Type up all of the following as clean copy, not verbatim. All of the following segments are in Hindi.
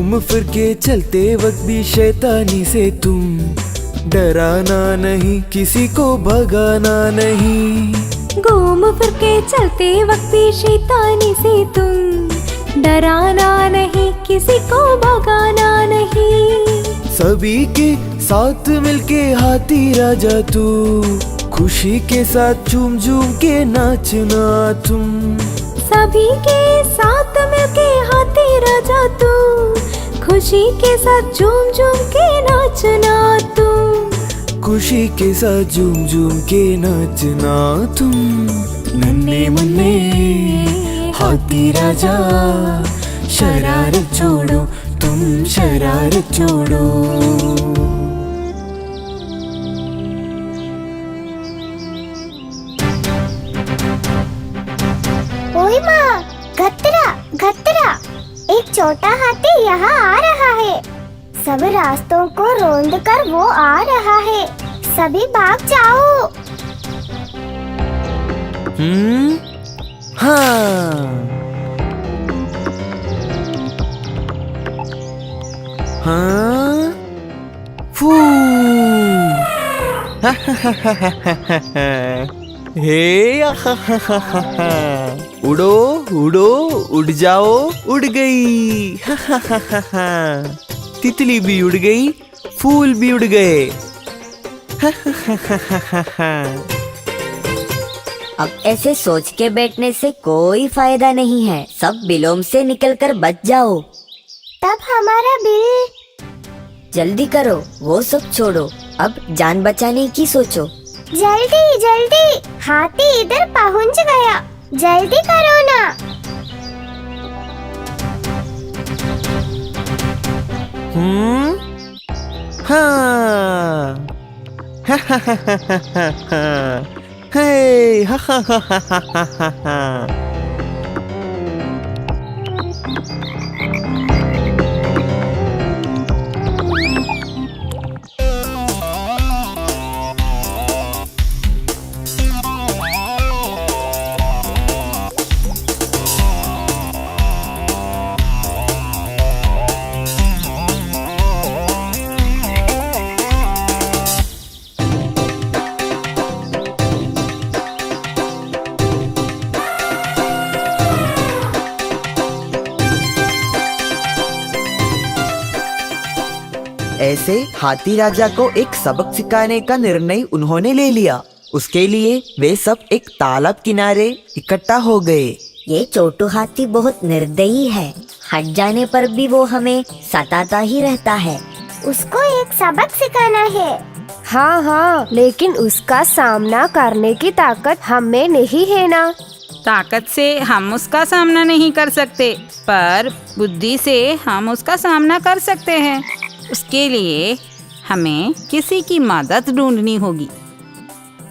घूम फिर के चलते वक्त भी शैतानी से तुम डराना नहीं, किसी को भगाना नहीं। घूम फिर के चलते वक्त भी शैतानी से तुम डराना नहीं, किसी को भगाना नहीं। सभी के साथ मिलके हाथी राजा तू, खुशी के साथ झूम झूम के नाचना तुम। सभी के साथ मिलके हाथी राजा तू, खुशी के साथ झूम झूम के नाचना तुम। खुशी के साथ झूम झूम के नाचना तुम। नन्हे मुन्ने हाथी राजा, शरारत छोड़ो तुम, शरारत छोड़ो। ओए माँ, घतरा घतरा, एक छोटा हाथी यहाँ आ रहा है। सब रास्तों को रोंद कर वो आ रहा है, सभी भाग जाओ। हाँ हाँ फू हे उड़ो उड़ो उड़ जाओ, उड़ गई। तितली भी उड़ गई, फूल भी उड़ गए। अब ऐसे सोच के बैठने से कोई फायदा नहीं है, सब बिलोम से निकलकर बच जाओ। तब हमारा बिल। जल्दी करो, वो सब छोड़ो, अब जान बचाने की सोचो। जल्दी जल्दी, हाथी इधर पहुंच गया, जल्दी करो ना। हाँ हे हा हा हा हा हा हा हा। ऐसे हाथी राजा को एक सबक सिखाने का निर्णय उन्होंने ले लिया। उसके लिए वे सब एक तालाब किनारे इकट्ठा हो गए। ये छोटू हाथी बहुत निर्दयी है, हट जाने पर भी वो हमें सताता ही रहता है। उसको एक सबक सिखाना है। हाँ हाँ, लेकिन उसका सामना करने की ताकत हम में नहीं है ना। ताकत से हम उसका सामना नहीं कर सकते, पर बुद्धि से हम उसका सामना कर सकते हैं। उसके लिए हमें किसी की मदद ढूंढनी होगी।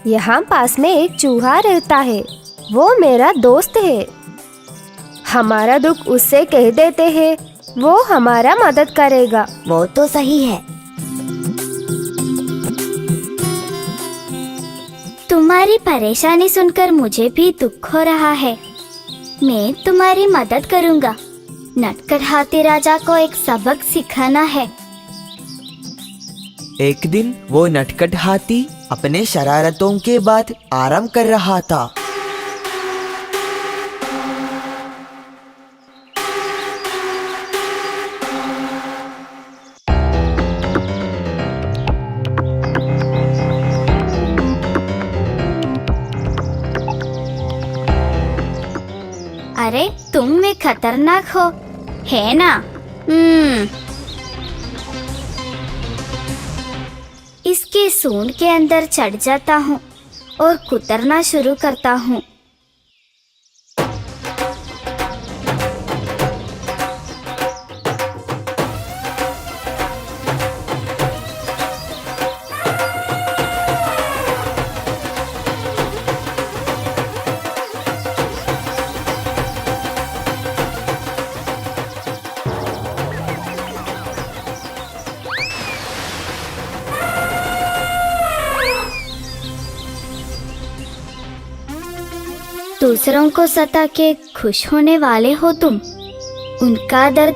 यहाँ पास में एक चूहा रहता है, वो मेरा दोस्त है। हमारा दुख उससे कह देते हैं, वो हमारा मदद करेगा। वो तो सही है। तुम्हारी परेशानी सुनकर मुझे भी दुख हो रहा है। मैं तुम्हारी मदद करूँगा। नटखट हाथी राजा को एक सबक सिखाना है। एक दिन वो नटखट हाथी अपने शरारतों के बाद आराम कर रहा था। अरे तुम में खतरनाक हो, है ना? इसके सूंड के अंदर चढ़ जाता हूँ और कुतरना शुरू करता हूँ। दूसरों को सता के खुश होने वाले हो तुम। उनका दर्द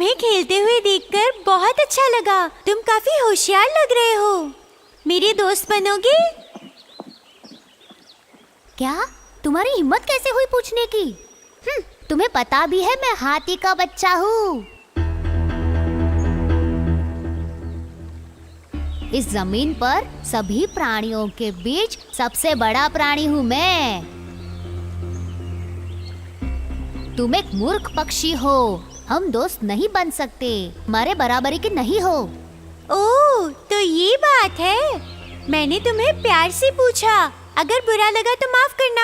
तुम्हें खेलते हुए देखकर बहुत अच्छा लगा। तुम काफी होशियार लग रहे हो। मेरे दोस्त बनोगे? क्या? तुम्हारी हिम्मत कैसे हुई पूछने की? तुम्हें पता भी है मैं हाथी का बच्चा हूँ। इस जमीन पर सभी प्राणियों के बीच सबसे बड़ा प्राणी हूँ मैं। तुम एक मूर्ख पक्षी हो, हम दोस्त नहीं बन सकते, हमारे बराबरी के नहीं हो। ओह, तो ये बात है। मैंने तुम्हें प्यार से पूछा, अगर बुरा लगा तो माफ करना।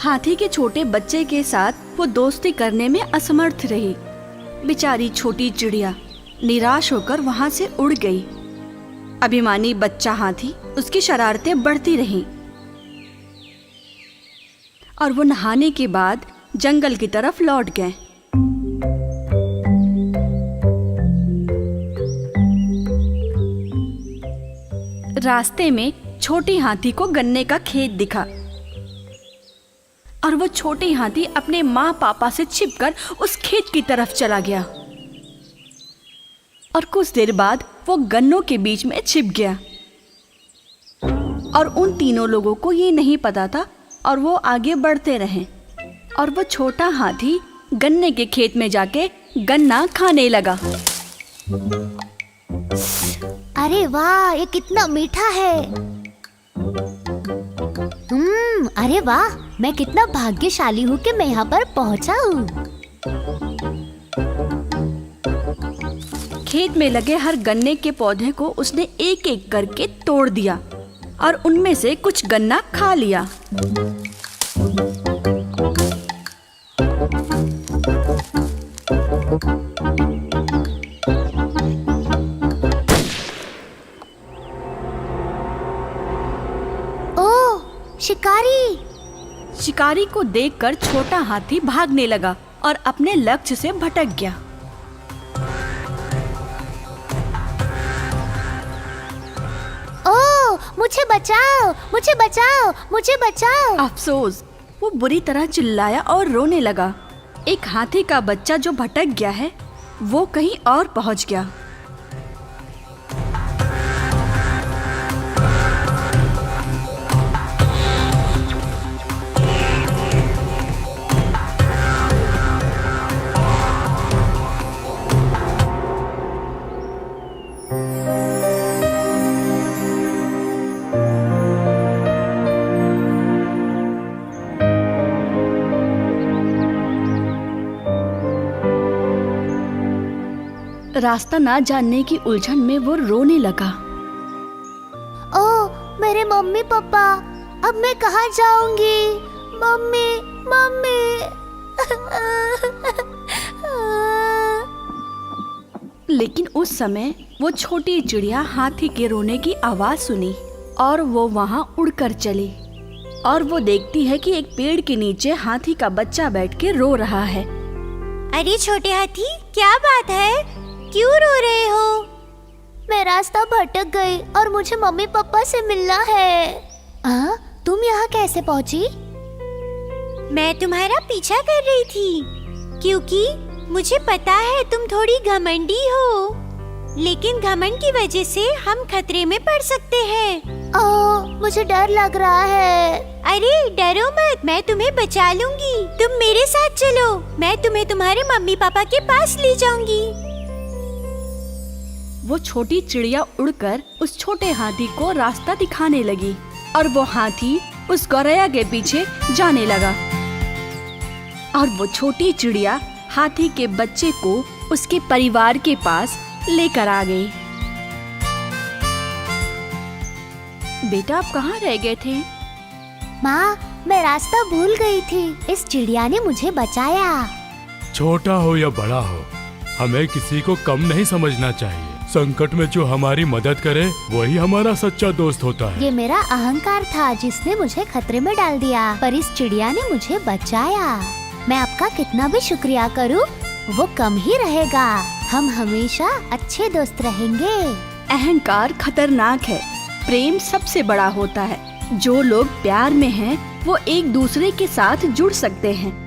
हाथी के छोटे बच्चे के साथ वो दोस्ती करने में असमर्थ रही। बेचारी छोटी चिड़िया निराश होकर वहाँ से उड़ गई। अभिमानी बच्चा हाथी, उसकी शरारतें बढ़ती रहीं और वो नहाने के बाद जंगल की तरफ लौट गए। रास्ते में छोटी हाथी को गन्ने का खेत दिखा और वो छोटी हाथी अपने माँ पापा से छिपकर उस खेत की तरफ चला गया और कुछ देर बाद वो गन्नों के बीच में छिप गया और उन तीनों लोगों को ये नहीं पता था और वो आगे बढ़ते रहे और वो छोटा हाथी गन्ने के खेत में जाके गन्ना खाने लगा। अरे वाह, ये कितना मीठा है। अरे वाह, मैं कितना भाग्यशाली हूँ कि मैं यहाँ पर पहुँचा हूँ। खेत में लगे हर गन्ने के पौधे को उसने एक एक करके तोड़ दिया और उनमें से कुछ गन्ना खा लिया। शिकारी! शिकारी को देखकर छोटा हाथी भागने लगा और अपने लक्ष्य से भटक गया। ओह, मुझे बचाओ, मुझे बचाओ, मुझे बचाओ! अफसोस, वो बुरी तरह चिल्लाया और रोने लगा। एक हाथी का बच्चा जो भटक गया है, वो कहीं और पहुंच गया। रास्ता ना जानने की उलझन में वो रोने लगा। ओह, मेरे मम्मी पापा, अब मैं कहाँ जाऊंगी? Mummy, mummy. लेकिन उस समय वो छोटी चिड़िया हाथी के रोने की आवाज सुनी और वो वहाँ उड़कर चली और वो देखती है कि एक पेड़ के नीचे हाथी का बच्चा बैठ के रो रहा है। अरे छोटे हाथी, क्या बात है? क्यों रो रहे हो? मैं रास्ता भटक गई और मुझे मम्मी पापा से मिलना है। तुम यहाँ कैसे पहुँची? मैं तुम्हारा पीछा कर रही थी क्योंकि मुझे पता है तुम थोड़ी घमंडी हो, लेकिन घमंड की वजह से हम खतरे में पड़ सकते हैं। ओह, मुझे डर लग रहा है। अरे डरो मत, मैं तुम्हें बचा लूंगी। तुम मेरे साथ चलो, मैं तुम्हें तुम्हारे मम्मी पापा के पास ले जाऊंगी। वो छोटी चिड़िया उड़कर उस छोटे हाथी को रास्ता दिखाने लगी और वो हाथी उस गौरैया के पीछे जाने लगा और वो छोटी चिड़िया हाथी के बच्चे को उसके परिवार के पास लेकर आ गई। बेटा, आप कहाँ रह गए थे? माँ, मैं रास्ता भूल गई थी, इस चिड़िया ने मुझे बचाया। छोटा हो या बड़ा हो, हमें किसी को कम नहीं समझना चाहिए। संकट में जो हमारी मदद करे वही हमारा सच्चा दोस्त होता है। ये मेरा अहंकार था जिसने मुझे खतरे में डाल दिया, पर इस चिड़िया ने मुझे बचाया। मैं आपका कितना भी शुक्रिया करूं, वो कम ही रहेगा। हम हमेशा अच्छे दोस्त रहेंगे। अहंकार खतरनाक है, प्रेम सबसे बड़ा होता है। जो लोग प्यार में हैं, वो एक दूसरे के साथ जुड़ सकते हैं।